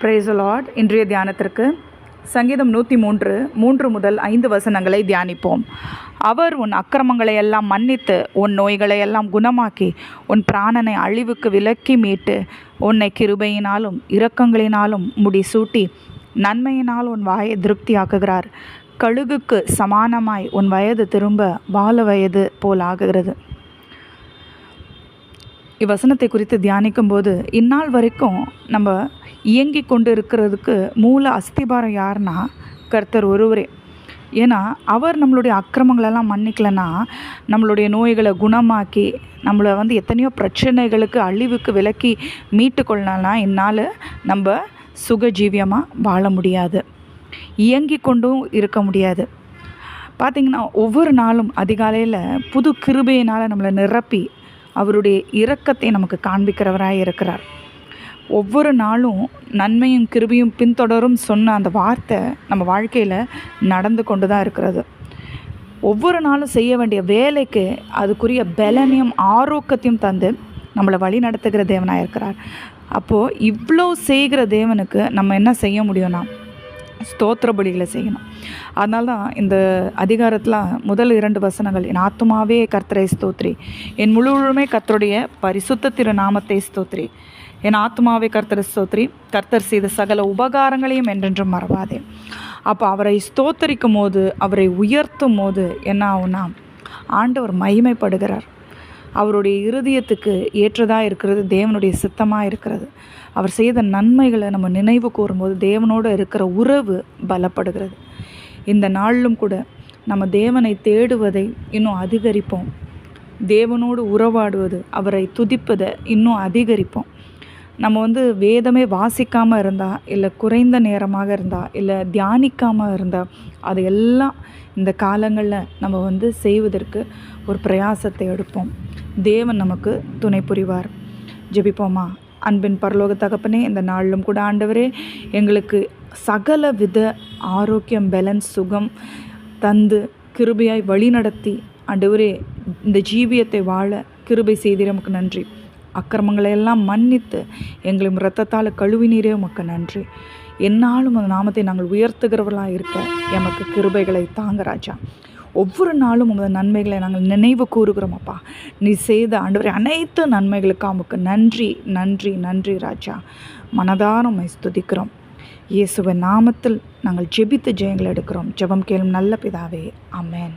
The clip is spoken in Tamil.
Praise the Lord. இன்றைய தியானத்திற்கு சங்கீதம் 103 முதல் 5 வசனங்களை தியானிப்போம். அவர் உன் அக்கிரமங்களை எல்லாம் மன்னித்து உன் நோய்களை எல்லாம் குணமாக்கி உன் பிராணனை அழிவுக்கு விலக்கி மீட்டு உன்னை கிருபையினாலும் இரக்கங்களினாலும் முடிசூட்டி நன்மையினால் உன் வாயை திருப்தியாக்குகிறார். கழுகுக்கு சமானமாய் உன் வயது திரும்ப பால வயது போல் ஆகுகிறது. இவ்வசனத்தை குறித்து தியானிக்கும்போது இந்நாள் வரைக்கும் நம்ம இயங்கி கொண்டு இருக்கிறதுக்கு மூல அஸ்திபாரம் யாருன்னா கர்த்தர் ஒருவரே. ஏன்னா அவர் நம்மளுடைய அக்கிரமங்களெல்லாம் மன்னிக்கலைன்னா, நம்மளுடைய நோய்களை குணமாக்கி நம்மளை எத்தனையோ பிரச்சனைகளுக்கு அழிவுக்கு விலக்கி மீட்டு கொள்ளனா இந்நாள் நம்ம சுகஜீவியமாக வாழ முடியாது, இயங்கி கொண்டும் இருக்க முடியாது. பார்த்திங்கன்னா ஒவ்வொரு நாளும் அதிகாலையில் புது கிருபையினால் நம்மளை நிரப்பி அவருடைய இரக்கத்தை நமக்கு காண்பிக்கிறவராக இருக்கிறார். ஒவ்வொரு நாளும் நன்மையும் கிருபையும் பின்தொடரும் சொன்ன அந்த வார்த்தை நம்ம வாழ்க்கையில் நடந்து கொண்டு தான் இருக்கிறது. ஒவ்வொரு நாளும் செய்ய வேண்டிய வேலைக்கு அதுக்குரிய பலனையும் ஆரோக்கியத்தையும் தந்து நம்மளை வழி நடத்துகிற தேவனாக இருக்கிறார். அப்போது இவ்வளோ செய்கிற தேவனுக்கு நம்ம என்ன செய்ய முடியும்னா ஸ்தோத்திர பலிகளை செய்யணும். அதனால தான் இந்த அதிகாரத்தில் முதல் 2 வசனங்கள், என் ஆத்துமாவே கர்த்தரை ஸ்தோத்ரி, என் முழுவதுமே கர்த்தருடைய பரிசுத்த திருநாமத்தை ஸ்தோத்ரி, என் ஆத்துமாவே கர்த்தரை ஸ்தோத்ரி, கர்த்தர் செய்த சகல உபகாரங்களையும் என்றென்றும் மறவாதே. அப்போ அவரை ஸ்தோத்தரிக்கும் போது, அவரை உயர்த்தும் போது என்ன ஆகும்னா ஆண்டவர் மகிமைப்படுகிறார். அவருடைய இருதயத்துக்கு ஏற்றதாக இருக்கிறது தேவனுடைய சித்தமாக இருக்கிறது. அவர் செய்த நன்மைகளை நம்ம நினைவு கூறும்போது தேவனோடு இருக்கிற உறவு பலப்படுகிறது. இந்த நாளிலும் கூட நம்ம தேவனை தேடுவதை இன்னும் அதிகரிப்போம். தேவனோடு உறவாடுவது, அவரை துதிப்பதை இன்னும் அதிகரிப்போம். நம்ம வேதமே வாசிக்காமல் இருந்தால், இல்லை குறைந்த நேரமாக இருந்தால், இல்லை தியானிக்காமல் இருந்தால், அதையெல்லாம் இந்த காலங்களில் நம்ம செய்வதற்கு ஒரு பிரயாசத்தை எடுப்போம். தேவன் நமக்கு துணை புரிவார். ஜெபிப்போமா. அன்பின் பரலோக தகப்பனே, இந்த நாளிலும் கூட ஆண்டவரே எங்களுக்கு சகல வித ஆரோக்கியம், பேலன்ஸ், சுகம் தந்து கிருபையாய் வழி நடத்தி ஆண்டவரே இந்த ஜீவியத்தை வாழ கிருபை செய்தீர். நமக்கு நன்றி. அக்கிரமங்களை எல்லாம் மன்னித்து எங்களும் இரத்தத்தால் கழுவினீரே உமக்கு நன்றி. என்னாலும் அந்த நாமத்தை நாங்கள் உயர்த்துகிறவர்களாக இருக்க எமக்கு கிருபைகளை தாங்க ராஜா. ஒவ்வொரு நாளும் உமது நன்மைகளை நாங்கள் நினைவு கூறுகிறோம் அப்பா. நீ செய்த ஆண்டவரே அனைத்து நன்மைகளுக்கு உமக்கு நன்றி நன்றி நன்றி ராஜா. மனதார உம்மை ஸ்துதிக்கிறோம். இயேசுவின் நாமத்தில் நாங்கள் ஜெபித்து ஜெயங்கள் எடுக்கிறோம். ஜெபம் கேளும் நல்ல பிதாவே. ஆமென்.